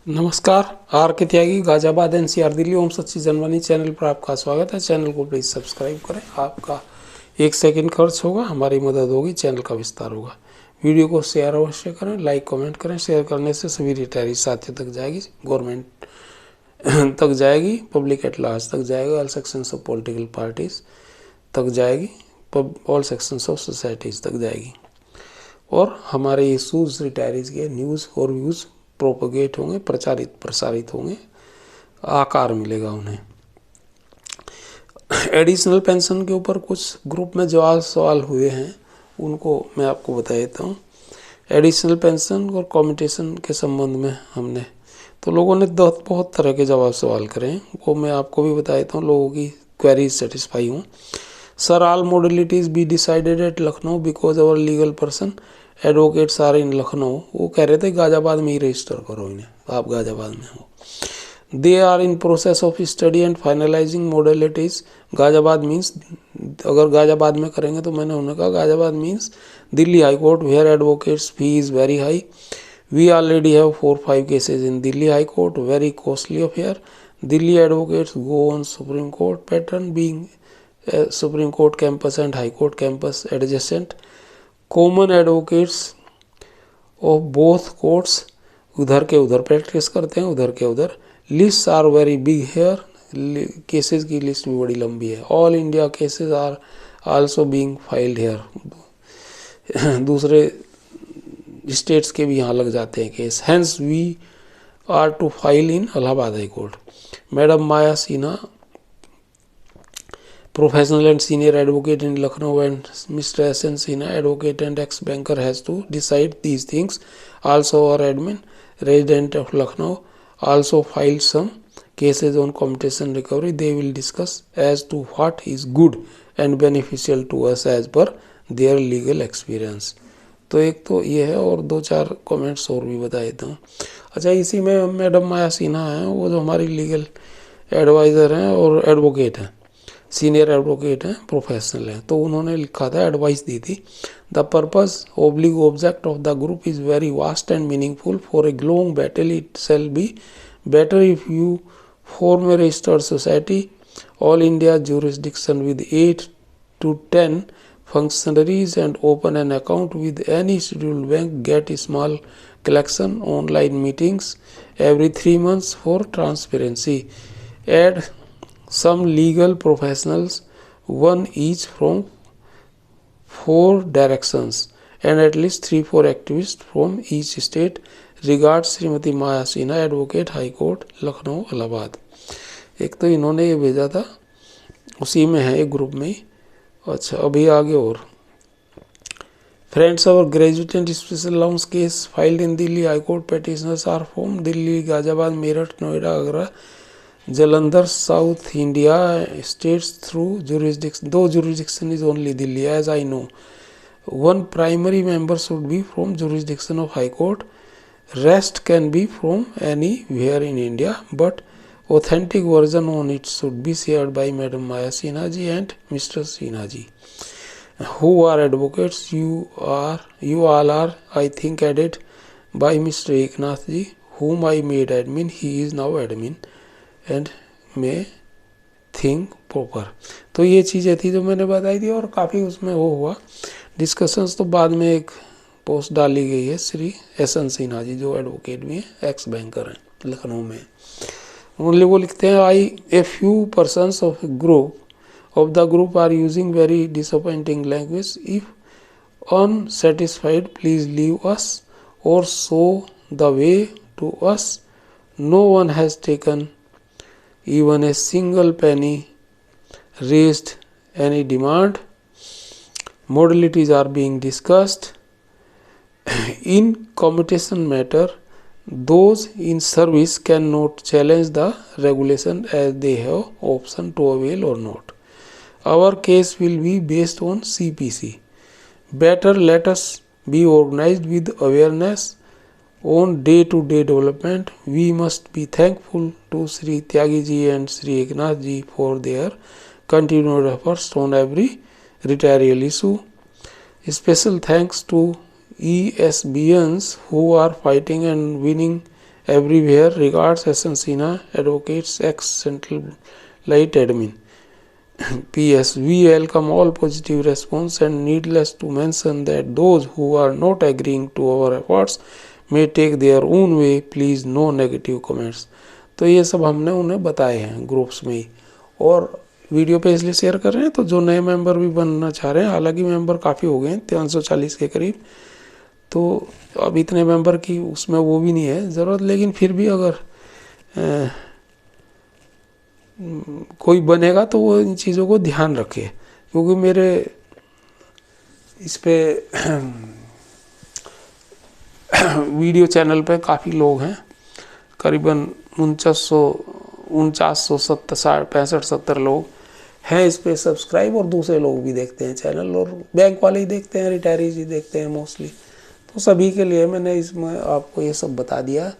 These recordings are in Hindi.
नमस्कार। आर के त्यागी गाजियाबाद एनसीआर दिल्ली ओम सच्ची जनवानी चैनल पर आपका स्वागत है। चैनल को प्लीज़ सब्सक्राइब करें। आपका 1 सेकंड खर्च होगा, हमारी मदद होगी, चैनल का विस्तार होगा। वीडियो को शेयर अवश्य करें, लाइक कमेंट करें। शेयर करने से सभी रिटायरी साथियों तक जाएगी, गवर्नमेंट तक जाएगी, पब्लिक एट लार्ज तक जाएगा, all sections of political parties तक जाएगी, ऑल सेक्शंस ऑफ सोसाइटीज़ तक जाएगी और हमारे इशूज़ रिटायरीज के न्यूज़ और व्यूज़ प्रोपोगेट होंगे, प्रसारित होंगे, आकार मिलेगा उन्हें। एडिशनल पेंशन के ऊपर कुछ ग्रुप में जो सवाल हुए हैं उनको मैं आपको बता देता हूँ। एडिशनल पेंशन और कम्यूटेशन के संबंध में हमने तो लोगों ने बहुत तरह के जवाब सवाल करे हैं, वो मैं आपको भी बता देता हूँ। लोगों की क्वेरीज सेटिस्फाई हूँ। Sir, all modalities be decided at Lucknow because our legal person advocates are in Lucknow. वो कह रहे थे गाजियाबाद में ही रजिस्टर करो इन्हें, आप गाजियाबाद में हो। They are in process of study and finalizing modalities. Ghaziabad means, अगर गाजियाबाद में करेंगे तो मैंने उन्हें कहा Ghaziabad means Delhi High Court where advocates fee is very high. We already have 4-5 cases in Delhi High Court, very costly affair. Delhi advocates go on Supreme Court pattern being Supreme Court campus and High Court campus adjacent. Common advocates of both courts उधर के उधर प्रैक्टिस करते हैं, उधर के उधर। List are very big here, cases की लिस्ट भी बड़ी लंबी है। All India cases are also being filed here, दूसरे स्टेट्स के भी यहाँ लग जाते हैं case. Hence we are to file in Allahabad high court. Madam Maya Sinha, professional and senior advocate in Lucknow, and Mr. S.N. Sinha, advocate and ex-banker, has to decide these things. Also, our admin, resident of Lucknow, also filed some cases on commutation recovery. They will discuss as to what is good and beneficial to us as per their legal experience. तो एक तो ये है और 2-4 कमेंट्स और भी बता देता हूँ। अच्छा, इसी में मैडम माया सिन्हा हैं, वो जो हमारी लीगल एडवाइज़र हैं और एडवोकेट हैं, सीनियर एडवोकेट हैं, प्रोफेशनल हैं। तो उन्होंने लिखा था, एडवाइस दी थी, the purpose oblique object of the group is very vast and meaningful for a long battle. It shall be better if you form A registered society all India jurisdiction with 8 to 10 functionaries and open an account with any scheduled bank. Get small collection online meetings every 3 months for transparency. Add some legal professionals, one each from 4 directions, and at least 3-4 activists from each state. Regards Shrimati Maya Sinha, advocate, high court, Lucknow, Allahabad. एक तो इन्होंने ये भेजा था, उसी में है, एक ग्रुप में ही। अच्छा, अभी आगे और friends, our graduate and special allowance case filed in Delhi High Court. Petitioners are from Delhi, Ghaziabad, Meerut, Noida, Agra, Jalandhar, South India states through jurisdiction. Though jurisdiction is only Delhi, as I know. One primary member should be from jurisdiction of High Court. Rest can be from anywhere in India, but authentic version on it should be shared by Madam Maya Sinha ji and Mr. Sinha ji, who are advocates. You all are, I think, added by Mr. Eknath ji, whom I made admin. He is now admin and may think proper. तो ये चीज़ें थी जो मैंने बताई थी और काफ़ी उसमें वो हुआ डिस्कशंस। तो बाद में एक पोस्ट डाली गई है श्री एस.एन. सिन्हा जी, जो एडवोकेट भी हैं, एक्स बैंकर हैं लखनऊ में। ओनली वो लिखते हैं, I a few persons of the group are using very disappointing language. If unsatisfied please leave us और show the way to us. No one has taken even a single penny, raised any demand. Modalities are being discussed. In commutation matter, those in service cannot challenge the regulation as they have option to avail or not. Our case will be based on CPC. Better let us be organized with awareness on day-to-day development. We must be thankful to Sri Tyagi ji and Sri Eknath ji for their continued efforts on every retiree issue. Special thanks to ESBNs who are fighting and winning everywhere. Regards, SN Sinha, advocates, ex-Central Light admin. PS. We welcome all positive response and needless to mention that those who are not agreeing to our efforts may take their own way. Please no negative comments. तो ये सब हमने उन्हें बताए हैं ग्रुप्स में ही, और वीडियो पे इसलिए शेयर कर रहे हैं तो जो नए मेंबर भी बनना चाह रहे हैं, हालांकि मेंबर काफ़ी हो गए हैं 340 के करीब, तो अब इतने मेंबर की उसमें वो भी नहीं है ज़रूरत, लेकिन फिर भी अगर कोई बनेगा तो वो इन चीज़ों को ध्यान रखे, क्योंकि मेरे इस पे वीडियो चैनल पे काफ़ी लोग हैं, करीबन 65 लोग हैं इस पे सब्सक्राइब, और दूसरे लोग भी देखते हैं चैनल, और बैंक वाले ही देखते हैं, रिटायरीज ही देखते हैं मोस्टली। तो सभी के लिए मैंने इसमें आपको ये सब बता दिया।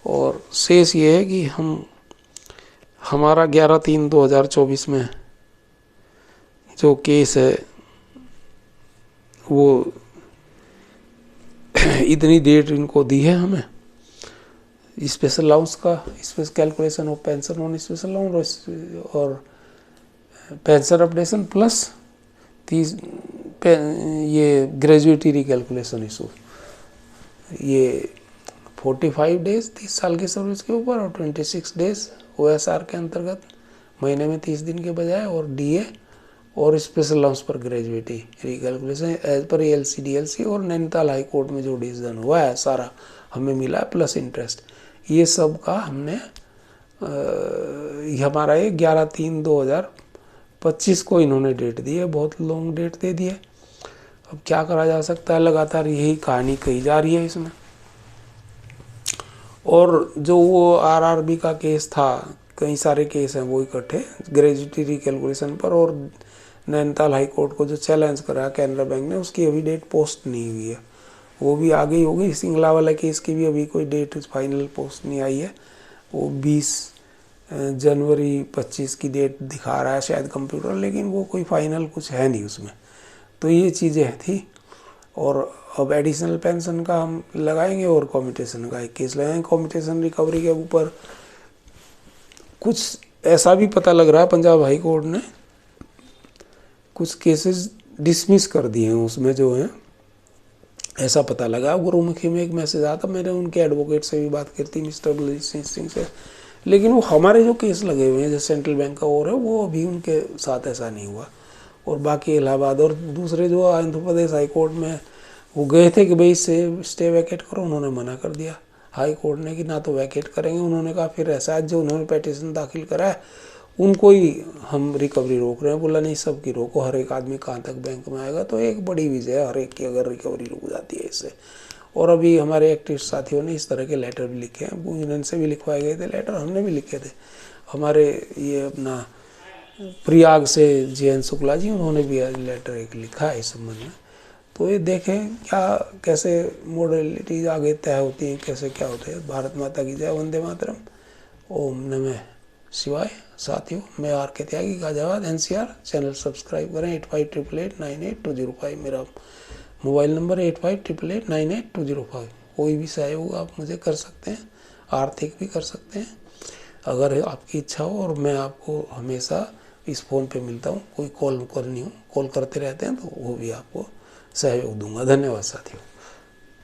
और शेष ये है कि हमारा 11/3/2024 में जो केस है वो इतनी डेट इनको दी है हमें, स्पेशल अलाउंस का, special calculation of pension on special allowance और पेंशन अपडेशन प्लस 30 ये ग्रेजुएटी रिकैलकुलेशन इशू, ये 45 डेज 30 साल की सर्विस के ऊपर, और 26 डेज OSR के अंतर्गत महीने में 30 दिन के बजाय, और DA और स्पेशल अलाउंस पर gratuity recalculation as per LCDLC, और नैनीताल हाई कोर्ट में जो डिसीजन हुआ है सारा हमें मिला है प्लस इंटरेस्ट, ये सब का हमने हमारा ये 11/3/2025 को इन्होंने डेट दी है, बहुत लॉन्ग डेट दे दी है। अब क्या करा जा सकता है, लगातार यही कहानी कही जा रही है इसमें। और जो वो RRB का केस था, कई सारे केस हैं वो इकट्ठे ग्रेजुएटी रिकैलकुलेशन पर, और नैनीताल हाई कोर्ट को जो चैलेंज करा कैनरा बैंक ने, उसकी अभी डेट पोस्ट नहीं हुई है, वो भी आगे ही होगी। सिंगला वाला केस की भी अभी कोई डेट फाइनल पोस्ट नहीं आई है, वो 20 जनवरी 25 की डेट दिखा रहा है शायद कंप्यूटर, लेकिन वो कोई फाइनल कुछ है नहीं उसमें। तो ये चीज़ें थी। और अब एडिशनल पेंशन का हम लगाएंगे, और कॉम्यूटेशन का एक केस लगाएंगे। कॉम्यूटेशन रिकवरी के ऊपर कुछ ऐसा भी पता लग रहा है, पंजाब हाई कोर्ट ने कुछ केसेस डिसमिस कर दिए हैं उसमें जो है, ऐसा पता लगा। गुरुमुखी में एक मैसेज आया था, मैंने उनके एडवोकेट से भी बात की थी, मिस्टर बलजीत सिंह से, लेकिन वो हमारे जो केस लगे हुए हैं जो सेंट्रल बैंक का और है, वो अभी उनके साथ ऐसा नहीं हुआ। और बाकी इलाहाबाद और दूसरे जो आंध्र प्रदेश हाई कोर्ट में वो गए थे कि भाई इससे स्टे वैकेट करो, उन्होंने मना कर दिया हाई कोर्ट ने कि ना तो वैकेट करेंगे। उन्होंने कहा फिर ऐसा जो उन्होंने पेटिशन दाखिल करा है उनको ही हम रिकवरी रोक रहे हैं। बोला नहीं, सबकी रोको, हर एक आदमी कहाँ तक बैंक में आएगा। तो एक बड़ी विजय है हर एक की अगर रिकवरी रुक जाती है इससे। और अभी हमारे एक्टिविस्ट साथियों ने इस तरह के लेटर भी लिखे हैं, यूनियन से भी लिखवाए गए थे लेटर, हमने भी लिखे थे। हमारे ये अपना प्रयाग से JN शुक्ला जी, उन्होंने भी लेटर एक लिखा है इस संबंध में। तो ये देखें क्या कैसे मॉडलिटीज आगे तय होती हैं, कैसे क्या होते हैं। भारत माता की जय, वंदे मातरम, ओम नमः शिवाय। साथियों, मैं RK त्यागी, गाजियाबाद NCR। चैनल सब्सक्राइब करें। 8588988205 मेरा मोबाइल नंबर 8588988205। कोई भी सहयोग आप मुझे कर सकते हैं, आर्थिक भी कर सकते हैं अगर आपकी इच्छा हो। और मैं आपको हमेशा इस फ़ोन पे मिलता हूँ, कोई कॉल करनी हो, कॉल करते रहते हैं तो वो भी आपको सहयोग दूंगा। धन्यवाद साथियों।